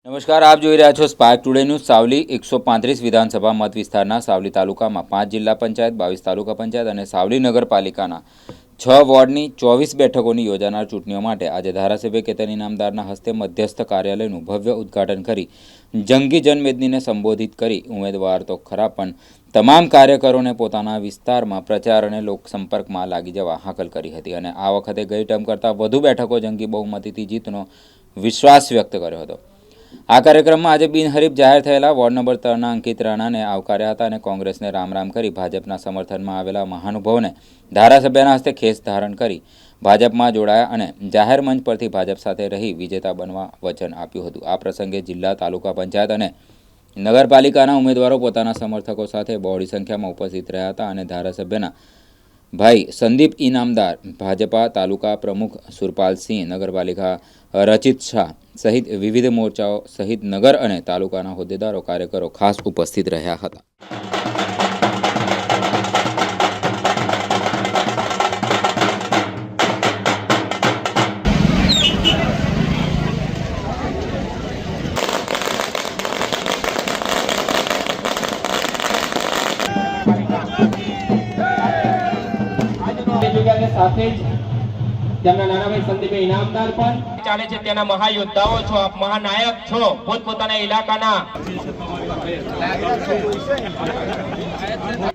નમસ્કાર, આપ જોઈ રહ્યા છો સ્પાર્ક ટુડે ન્યૂઝ। સાવલી 135 વિધાનસભા મત વિસ્તારના સાવલી તાલુકામાં 5 જિલ્લા પંચાયત, 22 તાલુકા પંચાયત અને સાવલી નગરપાલિકાના 6 વોર્ડની 24 બેઠકોની યોજાનાર ચૂંટણીઓ માટે આજે ધારાસભ્ય કેતન ઇનામદારના હસ્તે મધ્યસ્થ કાર્યાલયનું ભવ્ય ઉદ્ઘાટન કરી જંગી જનમેદનીને સંબોધિત કરી ઉમેદવાર તો ખરા પણ તમામ કાર્યકરોને પોતાના વિસ્તારમાં પ્રચાર અને લોકસંપર્કમાં લાગી જવા હાકલ કરી હતી અને આ વખતે ગઈ ટર્મ કરતાં વધુ બેઠકો જંગી બહુમતીથી જીતનો વિશ્વાસ વ્યક્ત કર્યો હતો। આ કાર્યક્રમમાં આજે બિનહરીફ જાહેર થયેલા વોર્ડ નંબર 3ના અંકિત રાણાને આવકાર્યા હતા અને કોંગ્રેસને રામ કરી ભાજપના સમર્થનમાં આવેલા મહાનુભાવોને ધારાસભ્યના હસ્તે ખેસ ધારણ કરી ભાજપમાં જોડાયા અને જાહેર મંચ પરથી ભાજપ સાથે રહી વિજેતા બનવા વચન આપ્યું હતું। આ પ્રસંગે જિલ્લા, તાલુકા પંચાયત અને નગરપાલિકાના ઉમેદવારો પોતાના સમર્થકો સાથે બહોળી સંખ્યામાં ઉપસ્થિત રહ્યા હતા અને ધારાસભ્યના ભાઈ સંદીપ ઇનામદાર, ભાજપા તાલુકા પ્રમુખ સુરપાલસિંહ, નગરપાલિકા રચિત શાહ સહિત વિવિધ મોરચાઓ સહિત નગર અને તાલુકાના હોદ્દેદારો, કાર્યકરો ખાસ ઉપસ્થિત રહ્યા હતા। સાથે જ તેમના નાના ભાઈ સંદીપ ઇનામદાર પણ ચાલે છે। તેના મહાયોદ્ધાઓ છો, આપ મહાનાયક છો, પોતપોતાના ઇલાકાના।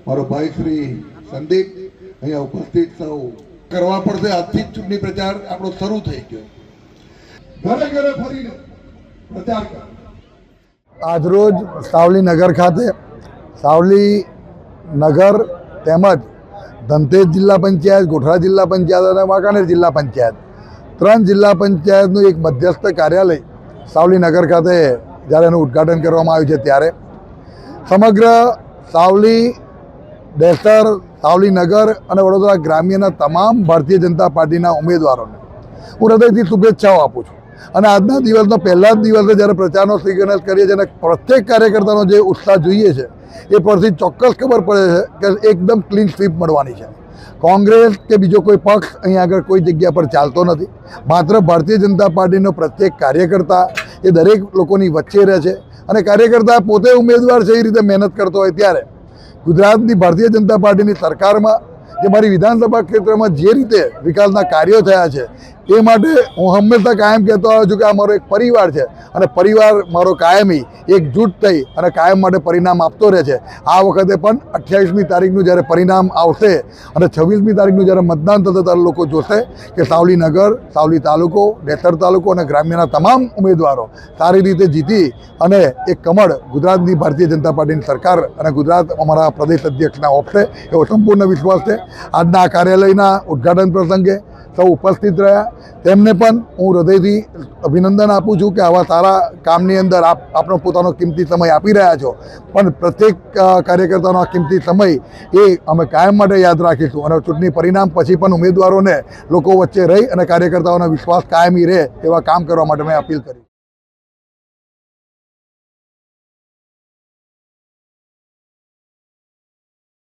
મારો ભાઈ શ્રી સંદીપ અહીંયા ઉપસ્થિત સૌ કરવા પડશે। આજથી જ ચૂંટણી પ્રચાર આપણો શરૂ થઈ ગયો। ઘરે ઘરે ફરીને પ્રચાર કરો। આજરોજ સાવલી નગર ખાતે સાવલી નગર તેમજ ધનતેજ જિલ્લા પંચાયત, ગોધરા જિલ્લા પંચાયત અને વાંકાનેર જિલ્લા પંચાયત 3 જિલ્લા પંચાયતનું એક મધ્યસ્થ કાર્યાલય સાવલી નગર ખાતે જ્યારે એનું ઉદ્ઘાટન કરવામાં આવ્યું છે ત્યારે સમગ્ર સાવલી, ડેસર, સાવલી નગર અને વડોદરા ગ્રામ્યના તમામ ભારતીય જનતા પાર્ટીના ઉમેદવારોને હું હૃદયથી શુભેચ્છાઓ આપું છું અને આજના દિવસનો પહેલા જ દિવસે જ્યારે પ્રચારનો શ્રીગણેશ કરીએ છીએ અને પ્રત્યેક કાર્યકર્તાનો જે ઉત્સાહ જોઈએ છે એ પરથી ચોક્કસ ખબર પડે છે કે એકદમ ક્લીન સ્વીપ મળવાની છે। કોંગ્રેસ કે બીજો કોઈ પક્ષ અહીં આગળ કોઈ જગ્યા પર ચાલતો નથી। માત્ર ભારતીય જનતા પાર્ટીનો પ્રત્યેક કાર્યકર્તા એ દરેક લોકોની વચ્ચે રહે છે અને કાર્યકર્તા પોતે ઉમેદવાર છે એ રીતે મહેનત કરતો હોય ત્યારે ગુજરાતની ભારતીય જનતા પાર્ટીની સરકારમાં જે મારી વિધાનસભા ક્ષેત્રમાં જે રીતે વિકાસના કાર્યો થયા છે એ માટે હું હંમેશા કાયમ કહેતો આવ્યો છું કે આ મારો એક પરિવાર છે અને પરિવાર મારો કાયમી એકજૂટ થઈ અને કાયમ માટે પરિણામ આપતો રહે છે। આ વખતે પણ 28મી તારીખનું જ્યારે પરિણામ આવશે અને 26મી તારીખનું જ્યારે મતદાન થશે ત્યારે લોકો જોશે કે સાવલી નગર, સાવલી તાલુકો, ડેસર તાલુકો અને ગ્રામ્યના તમામ ઉમેદવારો સારી રીતે જીતી અને એક કમળ ગુજરાતની ભારતીય જનતા પાર્ટીની સરકાર અને ગુજરાત અમારા પ્રદેશ અધ્યક્ષના આપશે એવો સંપૂર્ણ વિશ્વાસ છે। આજના આ કાર્યાલયના ઉદ્ઘાટન પ્રસંગે સૌ ઉપસ્થિત રહ્યા તેમને પણ હું હૃદયથી અભિનંદન આપું છું કે આવા સારા કામની અંદર આપનો પોતાનો કિંમતી સમય આપી રહ્યા છો, પણ પ્રત્યેક કાર્યકર્તાનો આ કિંમતી સમય એ અમે કાયમ માટે યાદ રાખીશું અને ચૂંટણી પરિણામ પછી પણ ઉમેદવારોને લોકો વચ્ચે રહી અને કાર્યકર્તાઓનો વિશ્વાસ કાયમી રહે એવા કામ કરવા માટે મેં અપીલ કરી।